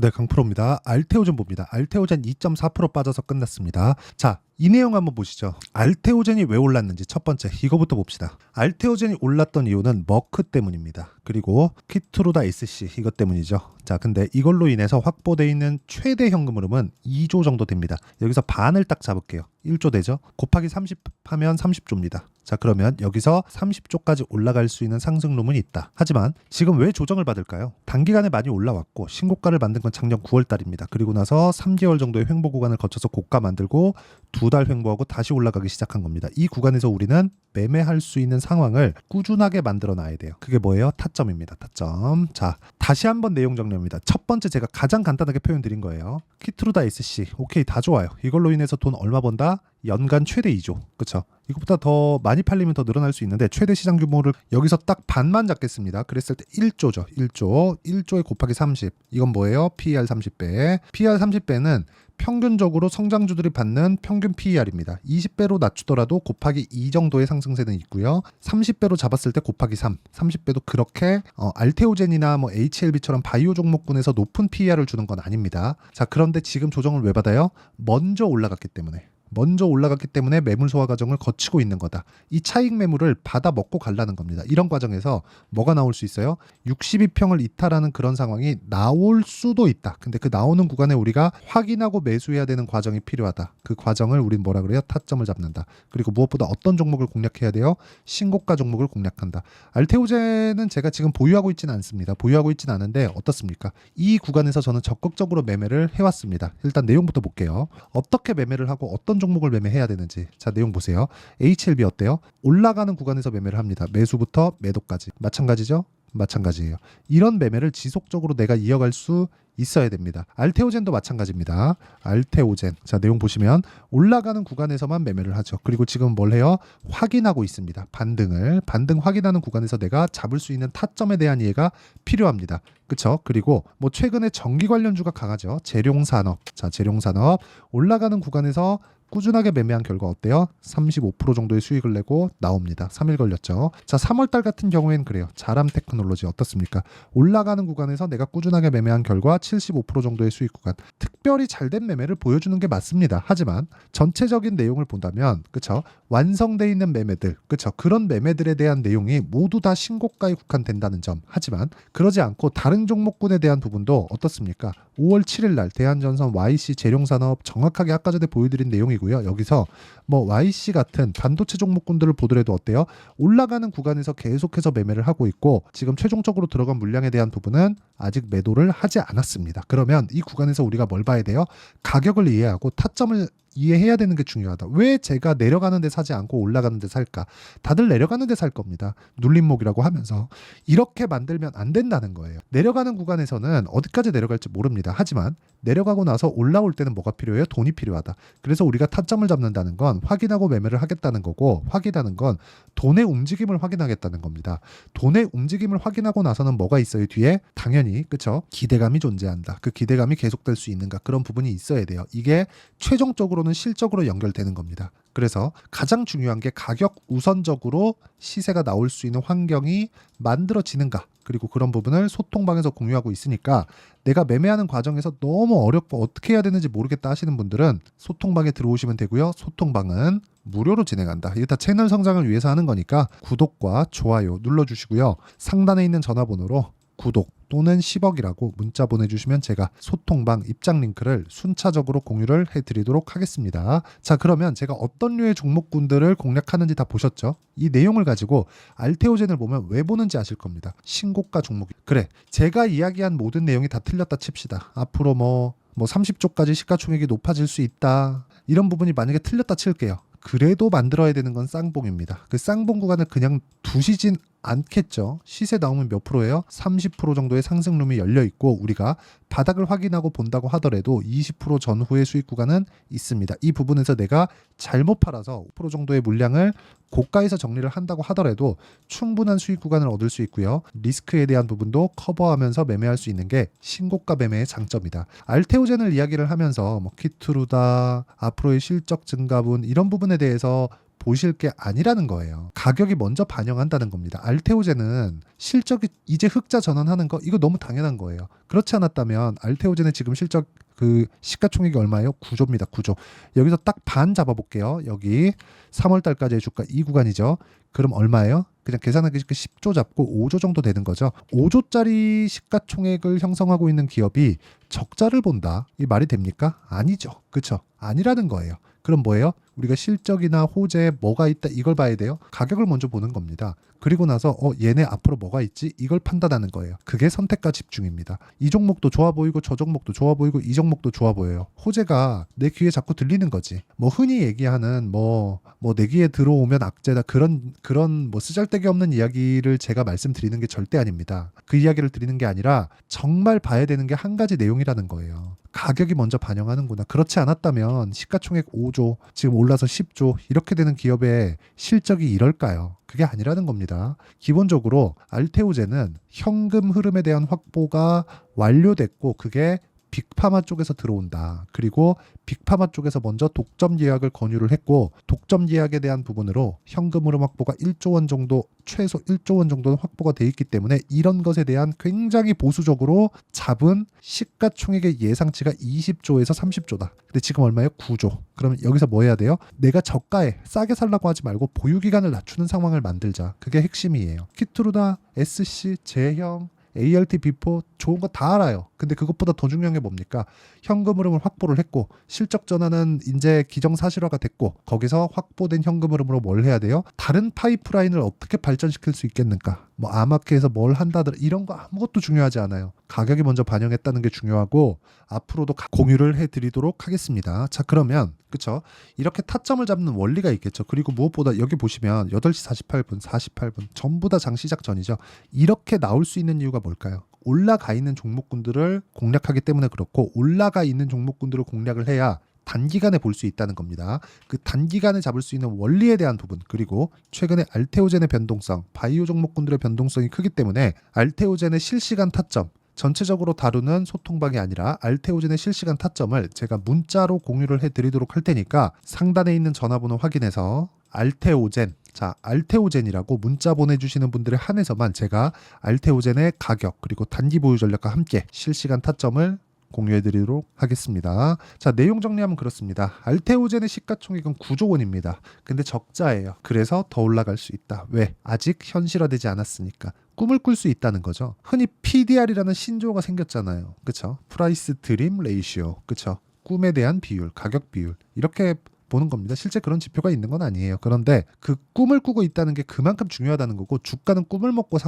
네, 강프로입니다. 알테오젠 봅니다. 알테오젠 2.4% 빠져서 끝났습니다. 자, 이 내용 한번 보시죠. 알테오젠이 왜 올랐는지 첫 번째 이거부터 봅시다. 알테오젠이 올랐던 이유는 머크 때문입니다. 그리고 키트루다 SC 이것 때문이죠. 자, 근데 이걸로 인해서 확보되어 있는 최대 현금 흐름은 2조 정도 됩니다. 여기서 반을 딱 잡을게요. 1조 되죠? 곱하기 30 하면 30조입니다. 자, 그러면 여기서 30조까지 올라갈 수 있는 상승룸은 있다. 하지만 지금 왜 조정을 받을까요? 단기간에 많이 올라왔고 신고가를 만든 건 작년 9월 달입니다. 그리고 나서 3개월 정도의 횡보 구간을 거쳐서 고가 만들고 2달 횡보하고 다시 올라가기 시작한 겁니다. 이 구간에서 우리는 매매할 수 있는 상황을 꾸준하게 만들어 놔야 돼요. 그게 뭐예요? 타점입니다. 타점. 자, 다시 한번 내용 정리합니다. 첫 번째 제가 가장 간단하게 표현 드린 거예요. 키트루다 SC. 오케이, 다 좋아요. 이걸로 인해서 돈 얼마 번다? 연간 최대 2조. 그쵸? 이것보다 더 많이 팔리면 더 늘어날 수 있는데 최대 시장 규모를 여기서 딱 반만 잡겠습니다. 그랬을 때 1조죠. 1조에 곱하기 30. 이건 뭐예요? PER 30배. PER 30배는 평균적으로 성장주들이 받는 평균 PER입니다. 20배로 낮추더라도 곱하기 2 정도의 상승세는 있고요. 30배로 잡았을 때 곱하기 3. 30배도 그렇게 알테오젠이나 뭐 HLB처럼 바이오 종목군에서 높은 PER을 주는 건 아닙니다. 자, 그런데 지금 조정을 왜 받아요? 먼저 올라갔기 때문에 매물 소화 과정을 거치고 있는 거다. 이 차익 매물을 받아 먹고 가려는 겁니다. 이런 과정에서 뭐가 나올 수 있어요? 62평을 이탈하는 그런 상황이 나올 수도 있다. 근데 그 나오는 구간에 우리가 확인하고 매수해야 되는 과정이 필요하다. 그 과정을 우린 뭐라 그래요? 타점을 잡는다. 그리고 무엇보다 어떤 종목을 공략해야 돼요? 신고가 종목을 공략한다. 알테오젠은 제가 지금 보유하고 있지는 않습니다. 보유하고 있지는 않은데 어떻습니까? 이 구간에서 저는 적극적으로 매매를 해왔습니다. 일단 내용부터 볼게요. 어떻게 매매를 하고 어떤 종목을 매매해야 되는지. 자, 내용 보세요. HLB 어때요? 올라가는 구간에서 매매를 합니다. 매수부터 매도까지. 마찬가지죠? 마찬가지예요. 이런 매매를 지속적으로 내가 이어갈 수 있어야 됩니다. 알테오젠도 마찬가지입니다. 알테오젠. 자, 내용 보시면 올라가는 구간에서만 매매를 하죠. 그리고 지금 뭘 해요? 확인하고 있습니다. 반등 확인하는 구간에서 내가 잡을 수 있는 타점에 대한 이해가 필요합니다. 그쵸? 그리고 뭐 최근에 전기 관련주가 강하죠. 재룡산업. 자, 재룡산업 올라가는 구간에서 꾸준하게 매매한 결과 어때요? 35% 정도의 수익을 내고 나옵니다. 3일 걸렸죠. 자, 3월달 같은 경우에는 그래요. 자람 테크놀로지 어떻습니까? 올라가는 구간에서 내가 꾸준하게 매매한 결과 75% 정도의 수익 구간. 특별히 잘된 매매를 보여주는 게 맞습니다. 하지만 전체적인 내용을 본다면, 그쵸? 완성돼 있는 매매들, 그쵸? 그런 매매들에 대한 내용이 모두 다 신고가에 국한된다는 점. 하지만 그러지 않고 다른 종목군에 대한 부분도 어떻습니까? 5월 7일 날 대한전선 YC 재룡산업 정확하게 아까 전에 보여드린 내용이고요. 여기서 뭐 YC 같은 반도체 종목군들을 보더라도 어때요? 올라가는 구간에서 계속해서 매매를 하고 있고 지금 최종적으로 들어간 물량에 대한 부분은 아직 매도를 하지 않았습니다. 그러면 이 구간에서 우리가 뭘 봐야 돼요? 가격을 이해하고 타점을 이해해야 되는 게 중요하다. 왜 제가 내려가는 데 사지 않고 올라가는 데 살까? 다들 내려가는 데 살 겁니다. 눌림목이라고 하면서 이렇게 만들면 안 된다는 거예요. 내려가는 구간에서는 어디까지 내려갈지 모릅니다. 하지만 내려가고 나서 올라올 때는 뭐가 필요해요? 돈이 필요하다. 그래서 우리가 타점을 잡는다는 건 확인하고 매매를 하겠다는 거고 확인하는 건 돈의 움직임을 확인하겠다는 겁니다. 돈의 움직임을 확인하고 나서는 뭐가 있어요? 뒤에 당연히 그쵸? 기대감이 존재한다. 그 기대감이 계속될 수 있는가? 그런 부분이 있어야 돼요. 이게 최종적으로는 실적으로 연결되는 겁니다. 그래서 가장 중요한 게 가격 우선적으로 시세가 나올 수 있는 환경이 만들어지는가. 그리고 그런 부분을 소통방에서 공유하고 있으니까 내가 매매하는 과정에서 너무 어렵고 어떻게 해야 되는지 모르겠다 하시는 분들은 소통방에 들어오시면 되고요. 소통방은 무료로 진행한다. 이게 다 채널 성장을 위해서 하는 거니까 구독과 좋아요 눌러주시고요. 상단에 있는 전화번호로 구독 또는 10억이라고 문자 보내주시면 제가 소통방 입장 링크를 순차적으로 공유를 해드리도록 하겠습니다. 자, 그러면 제가 어떤 류의 종목군들을 공략하는지 다 보셨죠? 이 내용을 가지고 알테오젠을 보면 왜 보는지 아실 겁니다. 신고가 종목. 그래, 제가 이야기한 모든 내용이 다 틀렸다 칩시다. 앞으로 뭐 30조까지 시가총액이 높아질 수 있다. 이런 부분이 만약에 틀렸다 칠게요. 그래도 만들어야 되는 건 쌍봉입니다. 그 쌍봉 구간을 그냥 두시진 않겠죠. 시세 나오면 몇 프로예요? 30% 정도의 상승룸이 열려 있고 우리가 바닥을 확인하고 본다고 하더라도 20% 전후의 수익 구간은 있습니다. 이 부분에서 내가 잘못 팔아서 5% 정도의 물량을 고가에서 정리를 한다고 하더라도 충분한 수익 구간을 얻을 수 있고요. 리스크에 대한 부분도 커버하면서 매매할 수 있는 게 신고가 매매의 장점이다. 알테오젠을 이야기를 하면서 뭐 키트루다, 앞으로의 실적 증가분 이런 부분에 대해서 보실 게 아니라는 거예요. 가격이 먼저 반영한다는 겁니다. 알테오젠은 실적이 이제 흑자 전환하는 거 이거 너무 당연한 거예요. 그렇지 않았다면 알테오젠의 지금 실적 그 시가총액이 얼마예요? 9조입니다. 9조. 여기서 딱 반 잡아볼게요. 여기 3월 달까지의 주가 이 구간이죠. 그럼 얼마예요? 그냥 계산하기 쉽게 10조 잡고 5조 정도 되는 거죠. 5조짜리 시가총액을 형성하고 있는 기업이 적자를 본다. 이 말이 됩니까? 아니죠. 그렇죠? 아니라는 거예요. 그럼 뭐예요? 우리가 실적이나 호재에 뭐가 있다 이걸 봐야 돼요. 가격을 먼저 보는 겁니다. 그리고 나서 얘네 앞으로 뭐가 있지? 이걸 판단하는 거예요. 그게 선택과 집중입니다. 이 종목도 좋아 보이고 저 종목도 좋아 보이고 이 종목도 좋아 보여요. 호재가 내 귀에 자꾸 들리는 거지. 뭐 흔히 얘기하는 뭐 내 귀에 들어오면 악재다 그런 뭐 쓰잘데기 없는 이야기를 제가 말씀드리는 게 절대 아닙니다. 그 이야기를 드리는 게 아니라 정말 봐야 되는 게 한 가지 내용이라는 거예요. 가격이 먼저 반영하는구나. 그렇지 않았다면 시가총액 5조, 지금 올라서 10조 이렇게 되는 기업의 실적이 이럴까요? 그게 아니라는 겁니다. 기본적으로 알테오젠은 현금 흐름에 대한 확보가 완료됐고 그게 빅파마 쪽에서 들어온다. 그리고 빅파마 쪽에서 먼저 독점 예약을 권유를 했고 독점 예약에 대한 부분으로 현금 흐름 확보가 1조 원 정도 최소 1조 원 정도는 확보가 돼 있기 때문에 이런 것에 대한 굉장히 보수적으로 잡은 시가총액의 예상치가 20조에서 30조다. 근데 지금 얼마예요? 9조. 그러면 여기서 뭐 해야 돼요? 내가 저가에 싸게 살라고 하지 말고 보유기간을 낮추는 상황을 만들자. 그게 핵심이에요. 키트루다, SC, 제형, ART, 비포 좋은 거 다 알아요. 근데 그것보다 더 중요한 게 뭡니까? 현금 흐름을 확보를 했고 실적 전환은 이제 기정사실화가 됐고 거기서 확보된 현금 흐름으로 뭘 해야 돼요? 다른 파이프라인을 어떻게 발전시킬 수 있겠는가? 뭐 아마케에서 뭘 한다더라 이런 거 아무것도 중요하지 않아요. 가격이 먼저 반영했다는 게 중요하고 앞으로도 공유를 해드리도록 하겠습니다. 자 그러면 그쵸? 이렇게 타점을 잡는 원리가 있겠죠. 그리고 무엇보다 여기 보시면 8시 48분 전부 다 장 시작 전이죠. 이렇게 나올 수 있는 이유가 뭘까요? 올라가 있는 종목군들을 공략하기 때문에 그렇고 올라가 있는 종목군들을 공략을 해야 단기간에 볼 수 있다는 겁니다. 그 단기간에 잡을 수 있는 원리에 대한 부분 그리고 최근에 알테오젠의 변동성, 바이오 종목군들의 변동성이 크기 때문에 알테오젠의 실시간 타점 전체적으로 다루는 소통방이 아니라 알테오젠의 실시간 타점을 제가 문자로 공유를 해드리도록 할 테니까 상단에 있는 전화번호 확인해서 알테오젠 자 알테오젠이라고 문자 보내주시는 분들에 한해서만 제가 알테오젠의 가격 그리고 단기 보유 전략과 함께 실시간 타점을 공유해드리도록 하겠습니다. 자 내용 정리하면 그렇습니다. 알테오젠의 시가총액은 9조 원입니다. 근데 적자예요. 그래서 더 올라갈 수 있다. 왜? 아직 현실화되지 않았으니까. 꿈을 꿀 수 있다는 거죠. 흔히 PDR이라는 신조어가 생겼잖아요. 그쵸? 프라이스 드림 레이시오. 그쵸? 꿈에 대한 비율, 가격 비율 이렇게 보는 겁니다. 실제 그런 지표가 있는 건 아니에요. 그런데 그 꿈을 꾸고 있다는 게 그만큼 중요하다는 거고 주가는 꿈을 먹고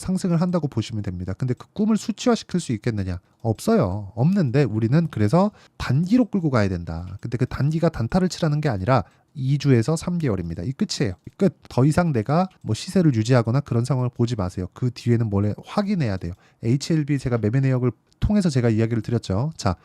상승을 한다고 보시면 됩니다. 근데 그 꿈을 수치화시킬 수 있겠느냐? 없어요. 없는데 우리는 그래서 단기로 끌고 가야 된다. 근데 그 단기가 단타를 치라는 게 아니라 2주에서 3개월입니다. 이 끝이에요. 이 끝. 더 이상 내가 뭐 시세를 유지하거나 그런 상황을 보지 마세요. 그 뒤에는 뭘 확인해야 돼요. HLB 제가 매매 내역을 통해서 제가 이야기를 드렸죠. 자,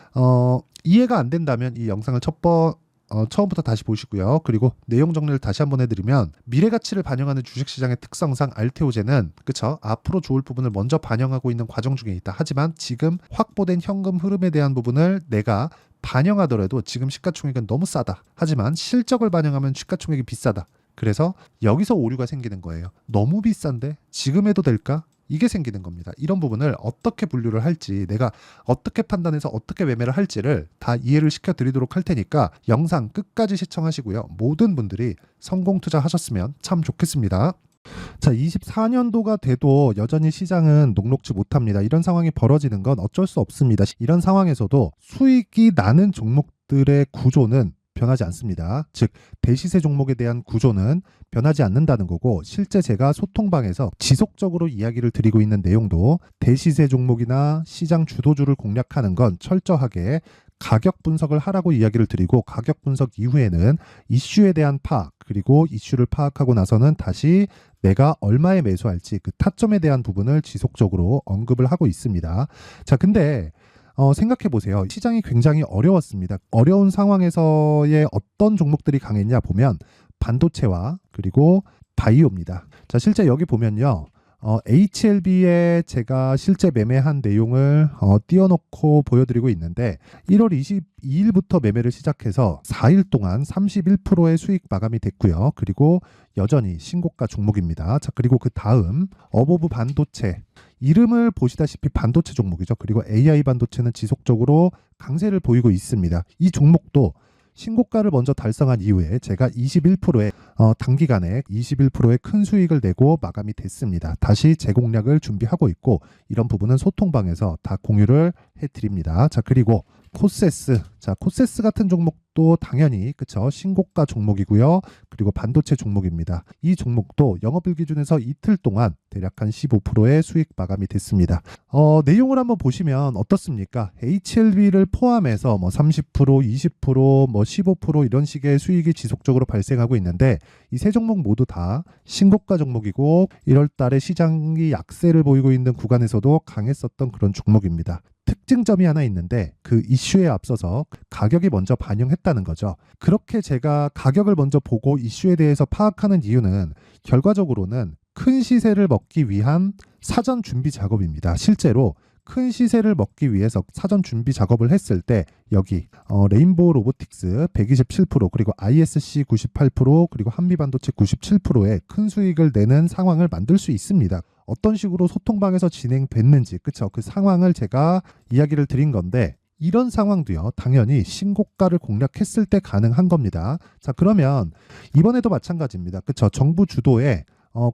이해가 안 된다면 이 영상을 처음부터 다시 보시고요. 그리고 내용 정리를 다시 한번 해드리면 미래 가치를 반영하는 주식시장의 특성상 알테오젠은 그쵸? 앞으로 좋을 부분을 먼저 반영하고 있는 과정 중에 있다. 하지만 지금 확보된 현금 흐름에 대한 부분을 내가 반영하더라도 지금 시가총액은 너무 싸다. 하지만 실적을 반영하면 시가총액이 비싸다. 그래서 여기서 오류가 생기는 거예요. 너무 비싼데 지금 해도 될까? 이게 생기는 겁니다. 이런 부분을 어떻게 분류를 할지 내가 어떻게 판단해서 어떻게 매매를 할지를 다 이해를 시켜드리도록 할 테니까 영상 끝까지 시청하시고요. 모든 분들이 성공 투자하셨으면 참 좋겠습니다. 자, 24년도가 돼도 여전히 시장은 녹록지 못합니다. 이런 상황이 벌어지는 건 어쩔 수 없습니다. 이런 상황에서도 수익이 나는 종목들의 구조는 변하지 않습니다. 즉 대시세 종목에 대한 구조는 변하지 않는다는 거고 실제 제가 소통방에서 지속적으로 이야기를 드리고 있는 내용도 대시세 종목이나 시장 주도주를 공략하는 건 철저하게 가격 분석을 하라고 이야기를 드리고 가격 분석 이후에는 이슈에 대한 파악 그리고 이슈를 파악하고 나서는 다시 내가 얼마에 매수할지 그 타점에 대한 부분을 지속적으로 언급을 하고 있습니다. 자, 근데 생각해 보세요. 시장이 굉장히 어려웠습니다. 어려운 상황에서의 어떤 종목들이 강했냐 보면 반도체와 그리고 바이오입니다. 자, 실제 여기 보면요. HLB에 제가 실제 매매한 내용을 띄워놓고 보여드리고 있는데 1월 22일부터 매매를 시작해서 4일 동안 31%의 수익 마감이 됐고요. 그리고 여전히 신고가 종목입니다. 자, 그리고 그 다음 어보브 반도체, 이름을 보시다시피 반도체 종목이죠. 그리고 AI 반도체는 지속적으로 강세를 보이고 있습니다. 이 종목도 신고가를 먼저 달성한 이후에 제가 21%의 단기간에 21%의 큰 수익을 내고 마감이 됐습니다. 다시 재공략을 준비하고 있고 이런 부분은 소통방에서 다 공유를 해드립니다. 자, 그리고 코세스. 자, 코세스 같은 종목도 당연히 그쵸, 신고가 종목이고요. 그리고 반도체 종목입니다. 이 종목도 영업일 기준에서 이틀 동안 대략 한 15%의 수익 마감이 됐습니다. 내용을 한번 보시면 어떻습니까? HLB를 포함해서 뭐 30%, 20%, 뭐 15% 이런 식의 수익이 지속적으로 발생하고 있는데 이 세 종목 모두 다 신고가 종목이고 1월 달에 시장이 약세를 보이고 있는 구간에서도 강했었던 그런 종목입니다. 특징점이 하나 있는데 그 이슈에 앞서서 가격이 먼저 반영했다는 거죠. 그렇게 제가 가격을 먼저 보고 이슈에 대해서 파악하는 이유는 결과적으로는 큰 시세를 먹기 위한 사전 준비 작업입니다. 실제로 큰 시세를 먹기 위해서 사전 준비 작업을 했을 때 여기 레인보우 로보틱스 127% 그리고 ISC 98% 그리고 한미반도체 97%의 큰 수익을 내는 상황을 만들 수 있습니다. 어떤 식으로 소통방에서 진행됐는지 그쵸, 그 상황을 제가 이야기를 드린 건데 이런 상황도요 당연히 신고가를 공략했을 때 가능한 겁니다. 자, 그러면 이번에도 마찬가지입니다. 그쵸, 정부 주도의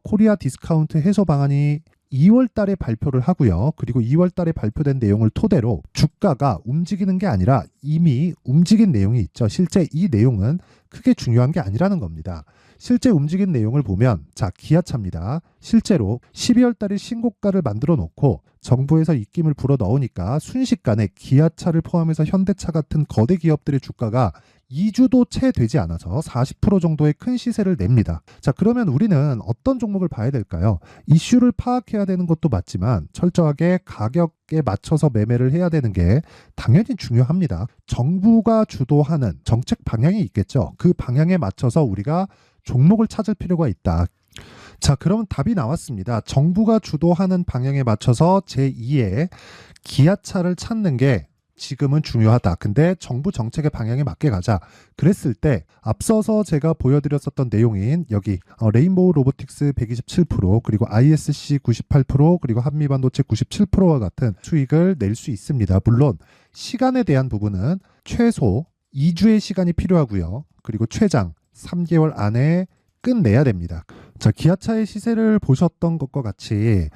코리아 디스카운트 해소 방안이 2월 달에 발표를 하고요. 그리고 2월 달에 발표된 내용을 토대로 주가가 움직이는 게 아니라 이미 움직인 내용이 있죠. 실제 이 내용은 크게 중요한 게 아니라는 겁니다. 실제 움직인 내용을 보면 자, 기아차입니다. 실제로 12월 달에 신고가를 만들어 놓고 정부에서 입김을 불어 넣으니까 순식간에 기아차를 포함해서 현대차 같은 거대 기업들의 주가가 2주도 채 되지 않아서 40% 정도의 큰 시세를 냅니다. 자, 그러면 우리는 어떤 종목을 봐야 될까요? 이슈를 파악해야 되는 것도 맞지만 철저하게 가격에 맞춰서 매매를 해야 되는 게 당연히 중요합니다. 정부가 주도하는 정책 방향이 있겠죠. 그 방향에 맞춰서 우리가 종목을 찾을 필요가 있다. 자, 그러면 답이 나왔습니다. 정부가 주도하는 방향에 맞춰서 제2의 기아차를 찾는 게 지금은 중요하다. 근데 정부 정책의 방향에 맞게 가자. 그랬을 때 앞서서 제가 보여드렸었던 내용인 여기 레인보우 로보틱스 127% 그리고 ISC 98% 그리고 한미반도체 97%와 같은 수익을 낼 수 있습니다. 물론 시간에 대한 부분은 최소 2주의 시간이 필요하고요. 그리고 최장 3개월 안에 끝내야 됩니다. 자, 기아차의 시세를 보셨던 것과 같이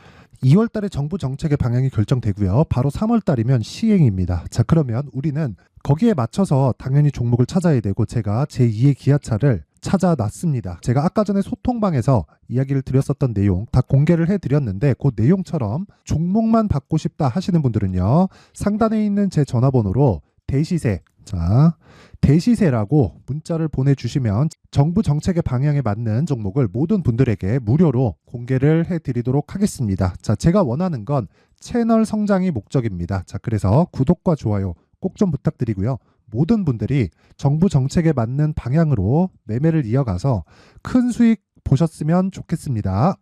2월 달에 정부 정책의 방향이 결정되고요. 바로 3월 달이면 시행입니다. 자, 그러면 우리는 거기에 맞춰서 당연히 종목을 찾아야 되고 제가 제2의 기아차를 찾아놨습니다. 제가 아까 전에 소통방에서 이야기를 드렸었던 내용 다 공개를 해드렸는데 그 내용처럼 종목만 받고 싶다 하시는 분들은요. 상단에 있는 제 전화번호로 대시세, 자, 대시세라고 문자를 보내주시면 정부 정책의 방향에 맞는 종목을 모든 분들에게 무료로 공개를 해드리도록 하겠습니다. 자, 제가 원하는 건 채널 성장이 목적입니다. 자, 그래서 구독과 좋아요 꼭 좀 부탁드리고요. 모든 분들이 정부 정책에 맞는 방향으로 매매를 이어가서 큰 수익 보셨으면 좋겠습니다.